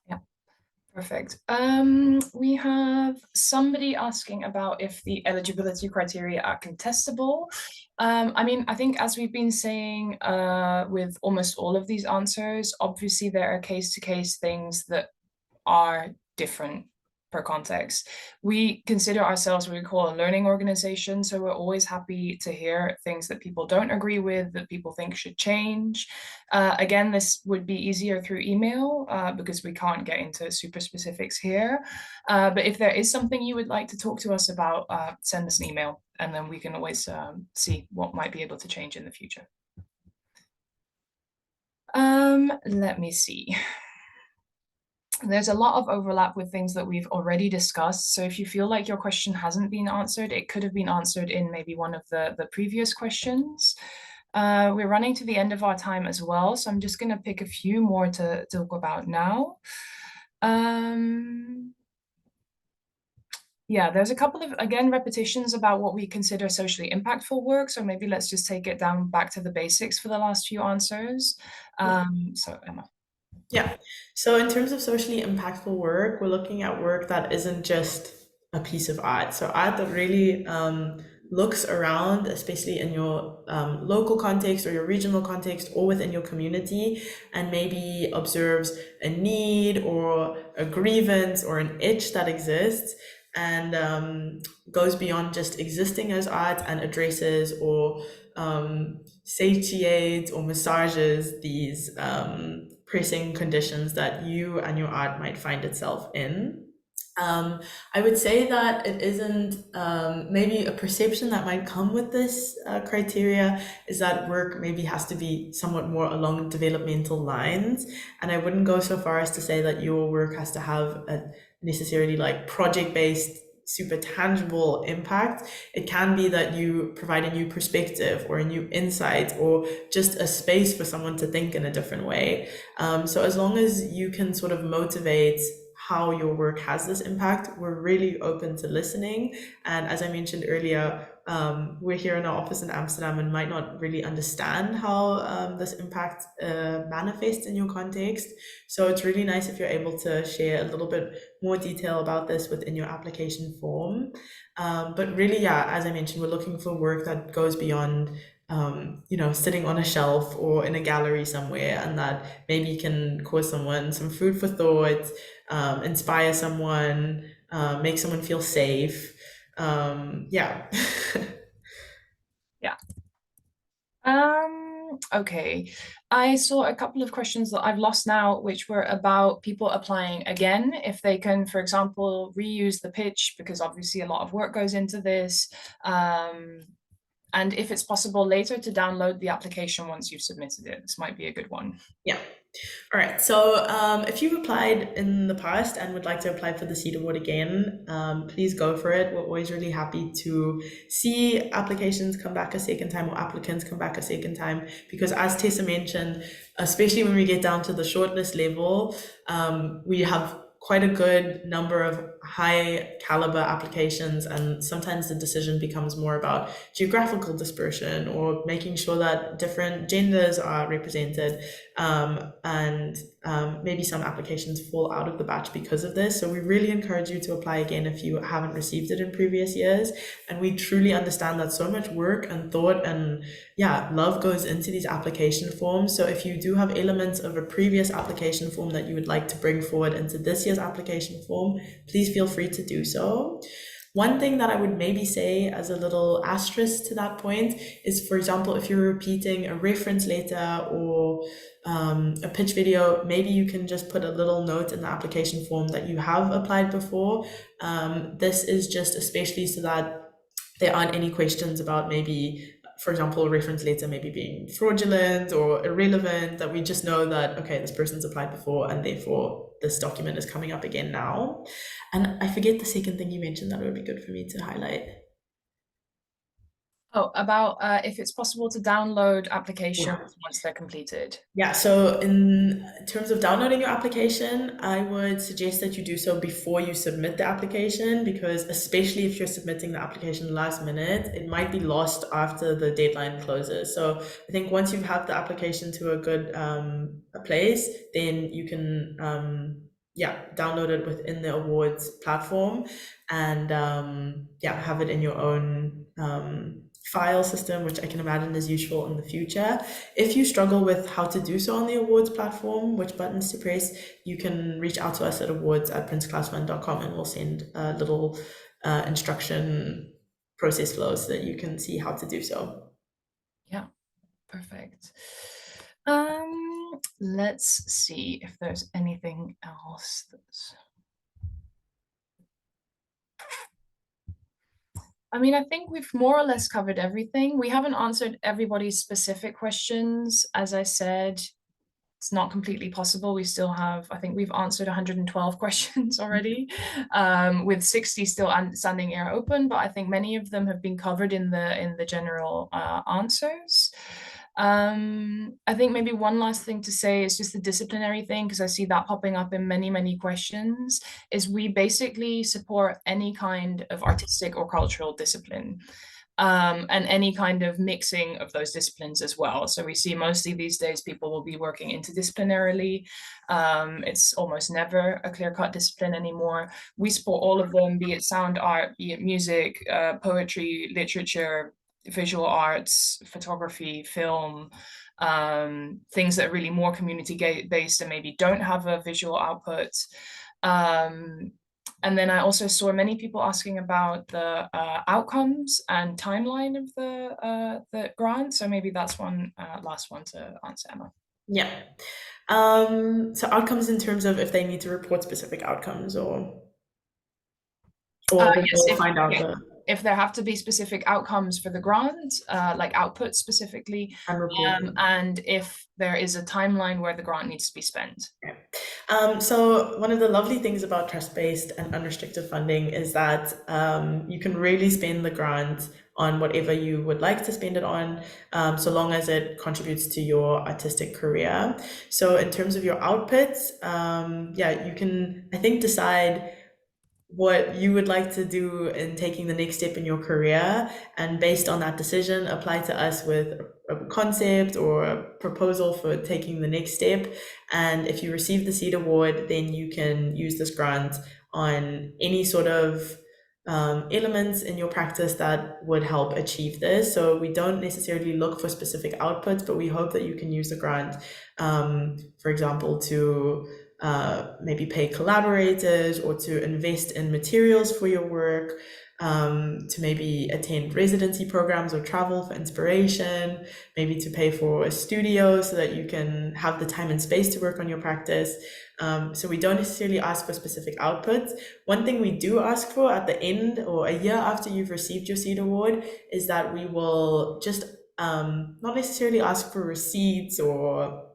Yeah, perfect. We have somebody asking about if the eligibility criteria are contestable. I mean, I think as we've been saying with almost all of these answers, obviously there are case-to-case things that are different per context. We consider ourselves what we call a learning organization, so we're always happy to hear things that people don't agree with, that people think should change. Again, this would be easier through email because we can't get into super specifics here. But if there is something you would like to talk to us about, send us an email and then we can always see what might be able to change in the future. Let me see. There's a lot of overlap with things that we've already discussed. So if you feel like your question hasn't been answered, it could have been answered in maybe one of the previous questions. We're running to the end of our time as well, so I'm just going to pick a few more to talk about now. Yeah, there's a couple of, again, repetitions about what we consider socially impactful work. So maybe let's just take it down back to the basics for the last few answers. So Emma. Yeah. So in terms of socially impactful work, we're looking at work that isn't just a piece of art. So art that really looks around, especially in your local context or your regional context or within your community, and maybe observes a need or a grievance or an itch that exists and goes beyond just existing as art and addresses or satiates or massages these pressing conditions that you and your art might find itself in. I would say that it isn't maybe a perception that might come with this criteria is that work maybe has to be somewhat more along developmental lines. And I wouldn't go so far as to say that your work has to have a necessarily like project based super tangible impact. It can be that you provide a new perspective or a new insight or just a space for someone to think in a different way. So as long as you can sort of motivate how your work has this impact, we're really open to listening. And as I mentioned earlier, we're here in our office in Amsterdam and might not really understand how this impact manifests in your context. So it's really nice if you're able to share a little bit more detail about this within your application form. But really, yeah, as I mentioned, we're looking for work that goes beyond sitting on a shelf or in a gallery somewhere, and that maybe can cause someone some food for thought, inspire someone, make someone feel safe. Yeah. Yeah. Okay. I saw a couple of questions that I've lost now, which were about people applying again, if they can, for example, reuse the pitch, because obviously a lot of work goes into this. And if it's possible later to download the application once you've submitted it. This might be a good one. Yeah. All right. So if you've applied in the past and would like to apply for the Seed Award again, please go for it. We're always really happy to see applications come back a second time or applicants come back a second time because, as Tessa mentioned, especially when we get down to the shortlist level, we have quite a good number of high caliber applications, and sometimes the decision becomes more about geographical dispersion or making sure that different genders are represented, and maybe some applications fall out of the batch because of this. So we really encourage you to apply again if you haven't received it in previous years, and we truly understand that so much work and thought and love goes into these application forms. So if you do have elements of a previous application form that you would like to bring forward into this year's application form, please feel free to do so. One thing that I would maybe say as a little asterisk to that point is, for example, if you're repeating a reference letter or a pitch video, maybe you can just put a little note in the application form that you have applied before. This is just especially so that there aren't any questions about maybe, for example, a reference letter maybe being fraudulent or irrelevant, that we just know that, okay, this person's applied before and therefore this document is coming up again now. And I forget the second thing you mentioned that would be good for me to highlight. Oh, about if it's possible to download Yeah. applications once they're completed. Yeah, so in terms of downloading your application, I would suggest that you do so before you submit the application, because especially if you're submitting the application last minute, it might be lost after the deadline closes. So I think once you have the application to a good a place, then you can yeah, download it within the awards platform and yeah, have it in your own file system, which I can imagine is useful in the future. If you struggle with how to do so on the awards platform, which buttons to press, you can reach out to us at awards@princeclassfund.com and we'll send a little instruction process flow so that you can see how to do so. Yeah, perfect. Let's see if there's anything else that's. I mean, I think we've more or less covered everything. We haven't answered everybody's specific questions. As I said, it's not completely possible. We still have, I think we've answered 112 questions already, with 60 still standing air open, but I think many of them have been covered in the general answers. I think maybe one last thing to say is just the disciplinary thing, because I see that popping up in many questions, is we basically support any kind of artistic or cultural discipline. And any kind of mixing of those disciplines as well. So we see mostly these days people will be working interdisciplinarily. It's almost never a clear-cut discipline anymore. We support all of them, be it sound art, be it music, poetry, literature, visual arts, photography, film, things that are really more community-based and maybe don't have a visual output. And then I also saw many people asking about the outcomes and timeline of the grant. So maybe that's one last one to answer, Emma. Yeah. So outcomes in terms of if they need to report specific outcomes or if Yes, they'll find out the if there have to be specific outcomes for the grant, like output specifically, unreported. and if there is a timeline where the grant needs to be spent. Okay. So one of the lovely things about trust-based and unrestricted funding is that you can really spend the grant on whatever you would like to spend it on, so long as it contributes to your artistic career. So in terms of your outputs, yeah, you can, I think, decide what you would like to do in taking the next step in your career, and based on that decision apply to us with a concept or a proposal for taking the next step. And if you receive the seed award, then you can use this grant on any sort of elements in your practice that would help achieve this. So we don't necessarily look for specific outputs, but we hope that you can use the grant, for example, to maybe pay collaborators or to invest in materials for your work, to maybe attend residency programs or travel for inspiration, maybe to pay for a studio so that you can have the time and space to work on your practice. So we don't necessarily ask for specific outputs. One thing we do ask for at the end or a year after you've received your seed award is that we will just not necessarily ask for receipts or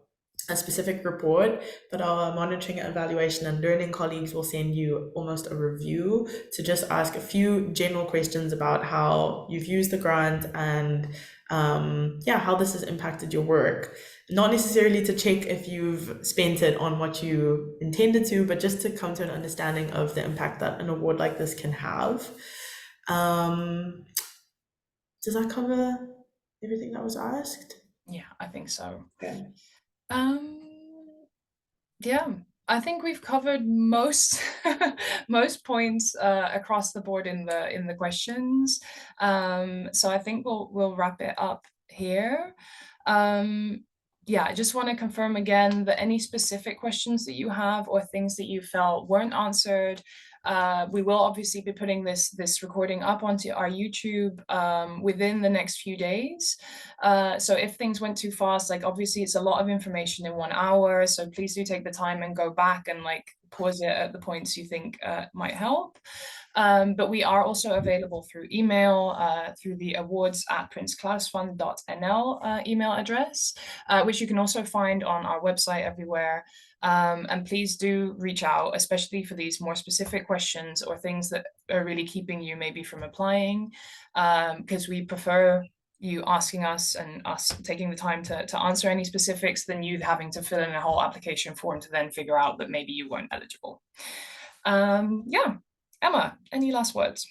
a specific report, but our monitoring, evaluation, and learning colleagues will send you almost a review to just ask a few general questions about how you've used the grant and yeah, how this has impacted your work. Not necessarily to check if you've spent it on what you intended to, but just to come to an understanding of the impact that an award like this can have. Does that cover everything that was asked? Yeah, I think so. Okay. Um, yeah, I think we've covered most most points across the board in the questions. So I think we'll wrap it up here. Um, yeah, I just want to confirm again that any specific questions that you have or things that you felt weren't answered, we will obviously be putting this recording up onto our YouTube within the next few days. So if things went too fast, like obviously it's a lot of information in 1 hour, so please do take the time and go back and like pause it at the points you think might help. But we are also available through email, through the awards@princeclausfund.nl email address, which you can also find on our website everywhere. And please do reach out, especially for these more specific questions or things that are really keeping you maybe from applying, because we prefer you asking us and us taking the time to answer any specifics than you having to fill in a whole application form to then figure out that maybe you weren't eligible. Yeah. Emma, any last words?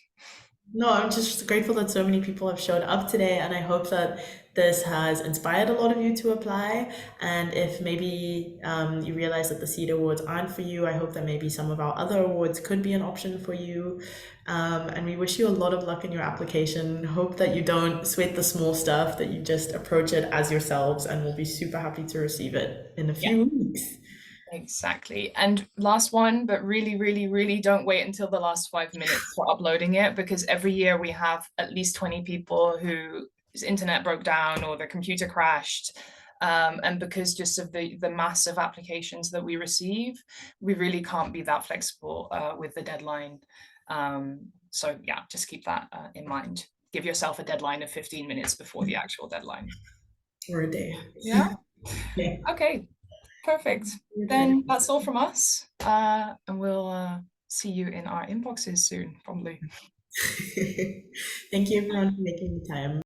No, I'm just grateful that so many people have showed up today, and I hope that this has inspired a lot of you to apply. And if maybe you realize that the Seed Awards aren't for you, I hope that maybe some of our other awards could be an option for you. And we wish you a lot of luck in your application. Hope that you don't sweat the small stuff, that you just approach it as yourselves, and we'll be super happy to receive it in a Yeah, few weeks. exactly. And last one, but really, really, really don't wait until the last 5 minutes for uploading it, because every year we have at least 20 people whose internet broke down or their computer crashed. And because just of the massive applications that we receive, we really can't be that flexible with the deadline. So yeah, just keep that in mind. Give yourself a deadline of 15 minutes before the actual deadline. Or a day. Yeah. Yeah. Okay. Perfect. Your Then time. that's all from us. And we'll see you in our inboxes soon, probably. Thank you everyone for making the time.